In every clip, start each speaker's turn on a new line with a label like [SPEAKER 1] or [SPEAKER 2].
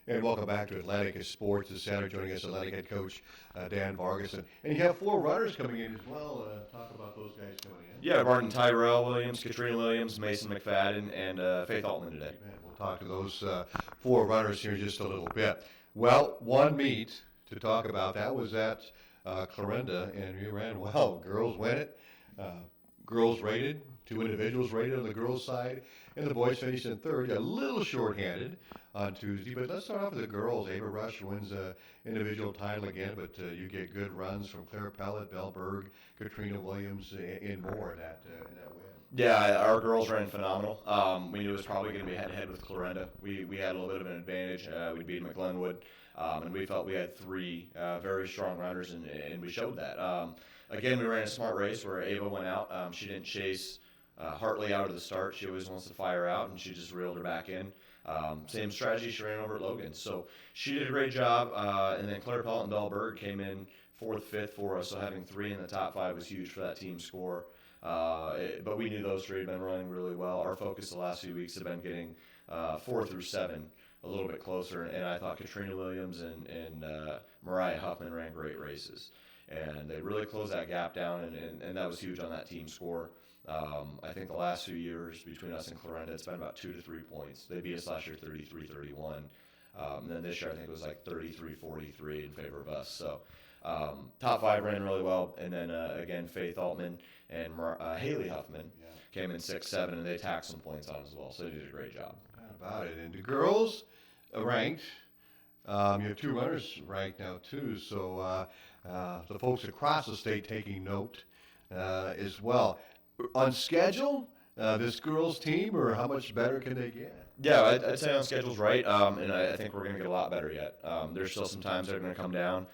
[SPEAKER 1] And welcome back to Atlantic Sports this Saturday. Joining us, Atlantic head coach Dan Vargason. And you have four runners coming in as well. Talk about those guys coming in.
[SPEAKER 2] Yeah, Martin Tyrell Williams, Katrina Williams, Mason McFadden, and Faith Altman today.
[SPEAKER 1] Amen. We'll talk to those four runners here in just a little bit. Well, one meet to talk about. That was at Clarinda, and you ran well. Girls win it. Girls rated, two individuals rated on the girls' side, and the boys finished in third. A little shorthanded on Tuesday, but let's start off with the girls. Ava Rush wins the individual title again, but you get good runs from Claire Pellet, Belle Berg, Katrina Williams, and more in that win.
[SPEAKER 2] Yeah, our girls ran phenomenal. We knew it was probably going to be head-to-head with Clarinda. We had a little bit of an advantage. We beat McGlenwood, and we felt we had three very strong runners, and we showed that. Again, we ran a smart race where Ava went out. She didn't chase Hartley out of the start. She always wants to fire out, and she just reeled her back in. Same strategy she ran over at Logan. So she did a great job. And then Claire Pellet and Belle Berg came in fourth, fifth for us. So having three in the top five was huge for that team score. But we knew those three had been running really well. Our focus the last few weeks had been getting 4 through 7 a little bit closer. And I thought Katrina Williams and Mariah Huffman ran great races. And they really closed that gap down, and that was huge on that team score. I think the last few years between us and Clarinda, it's been about 2 to 3 points. They beat us last year 33-31. And then this year I think it was like 33-43 in favor of us. So top five ran really well. And then, again, Faith Altman and Haley Huffman came in 6-7, and they tacked some points on as well. So they did a great job.
[SPEAKER 1] Not about it. And the girls ranked. You have two runners ranked now, too. So the folks across the state taking note as well. On schedule, this girls' team, or how much better can they get?
[SPEAKER 2] Yeah, I'd say on schedule's right, and I think we're going to get a lot better yet. There's still some times that are going to come down.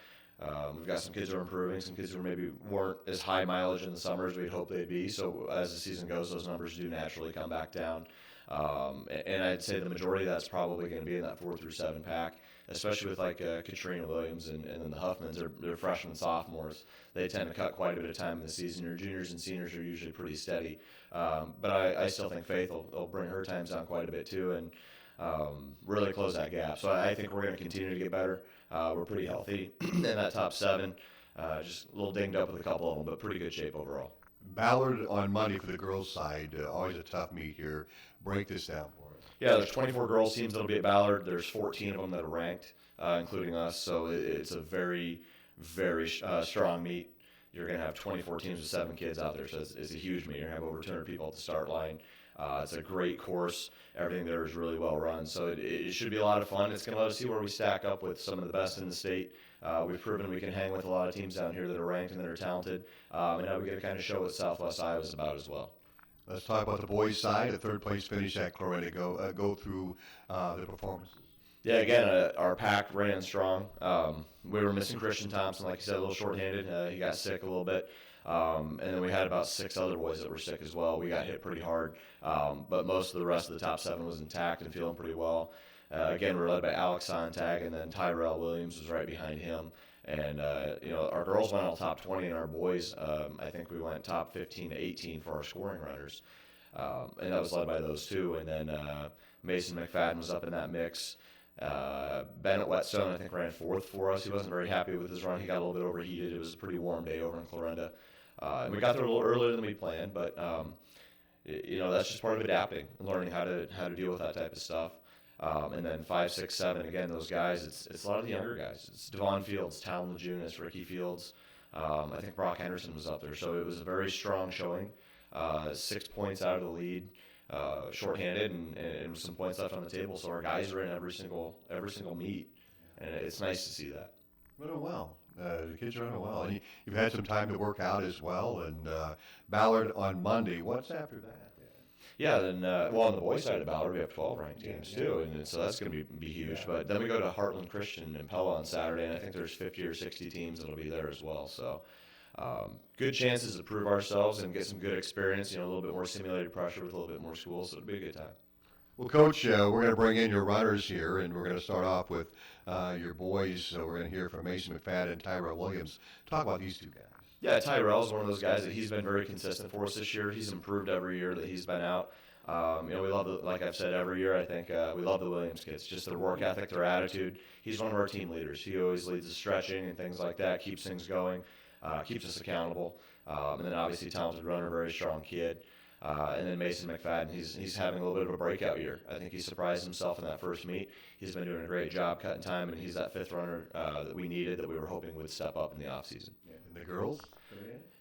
[SPEAKER 2] We've got some kids who are improving, some kids who maybe weren't as high mileage in the summer as we'd hope they'd be. So as the season goes, those numbers do naturally come back down. And I'd say the majority of that's probably going to be in that 4 through 7 pack, especially with like Katrina Williams and then the Huffmans. They're freshmen, sophomores. They tend to cut quite a bit of time in the season. Your juniors and seniors are usually pretty steady. But I still think Faith will bring her times down quite a bit too and really close that gap. So I think we're going to continue to get better. We're pretty healthy in that top 7. Just a little dinged up with a couple of them, but pretty good shape overall.
[SPEAKER 1] Ballard on Monday for the girls' side. Always a tough meet here. Break this down for us.
[SPEAKER 2] Yeah, there's 24 girls teams that'll be at Ballard. There's 14 of them that are ranked, including us. So it's a very, very strong meet. You're going to have 24 teams with 7 kids out there. So it's a huge meet. You're going to have over 200 people at the start line. It's a great course. Everything there is really well run. So it should be a lot of fun. It's going to let us see where we stack up with some of the best in the state. We've proven we can hang with a lot of teams down here that are ranked and that are talented. And now we get to kind of show what Southwest Iowa is about as well.
[SPEAKER 1] Let's talk about the boys' side. A third-place finish at Clarinda. Go through the performances.
[SPEAKER 2] Yeah, again, our pack ran strong. We were missing Christian Thompson, like you said, a little shorthanded. He got sick a little bit. And then we had about 6 other boys that were sick as well. We got hit pretty hard. But most of the rest of the top 7 was intact and feeling pretty well. Again, we were led by Alex Sontag, and then Tyrell Williams was right behind him. And, our girls went all top 20, and our boys, I think we went top 15 to 18 for our scoring runners. And that was led by those two. And then Mason McFadden was up in that mix. Bennett Whetstone, I think, ran 4th for us. He wasn't very happy with his run. He got a little bit overheated. It was a pretty warm day over in Clarinda. And we got there a little earlier than we planned, but, that's just part of adapting and learning how to deal with that type of stuff. And then 5, 6, 7, again, those guys, it's a lot of the younger guys. It's Devon Fields, Talon Lejunas, Ricky Fields. I think Brock Henderson was up there. So it was a very strong showing. 6 points out of the lead, shorthanded, and with some points left on the table. So our guys are in every single meet, and it's nice to see that.
[SPEAKER 1] Running well. The kids are running well. And you've had some time to work out as well. And Ballard on Monday. What's after that?
[SPEAKER 2] Yeah, then, on the boys' side of Ballard, we have 12 ranked teams, too, and so that's going to be huge. Yeah. But then we go to Heartland Christian and Pella on Saturday, and I think there's 50 or 60 teams that'll be there as well. So good chances to prove ourselves and get some good experience, a little bit more simulated pressure with a little bit more schools, so it'll be a good time.
[SPEAKER 1] Well, Coach, we're going to bring in your runners here, and we're going to start off with your boys. So we're going to hear from Mason McFadden and Tyrell Williams. Talk about these two guys.
[SPEAKER 2] Yeah, Tyrell's one of those guys that he's been very consistent for us this year. He's improved every year that he's been out. We love, like I've said every year, I think we love the Williams kids. Just their work ethic, their attitude. He's one of our team leaders. He always leads the stretching and things like that, keeps things going, keeps us accountable. And then obviously talented runner, very strong kid. And then Mason McFadden, he's having a little bit of a breakout year. I think he surprised himself in that first meet. He's been doing a great job cutting time, and he's that fifth runner that we needed, that we were hoping would step up in the offseason.
[SPEAKER 1] And the girls?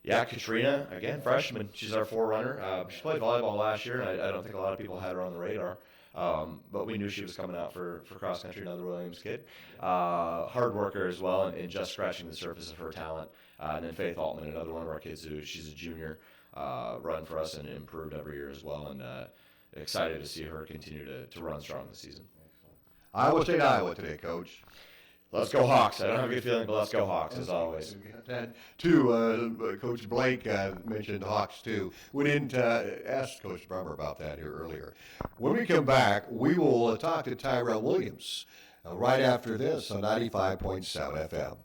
[SPEAKER 2] Yeah, Katrina, again, freshman. She's our forerunner. She played volleyball last year, and I don't think a lot of people had her on the radar. But we knew she was coming out for cross country, another Williams kid. Hard worker as well, and just scratching the surface of her talent. And then Faith Altman, another one of our kids who she's a junior, run for us and improved every year as well. And excited to see her continue to run strong this season.
[SPEAKER 1] Iowa State, Iowa today, Coach.
[SPEAKER 2] Let's go Hawks. I don't have a good feeling, but let's go Hawks as always.
[SPEAKER 1] Coach Blake mentioned Hawks too. We didn't ask Coach Brummer about that here earlier. When we come back, we will talk to Tyrell Williams right after this on 95.7 FM.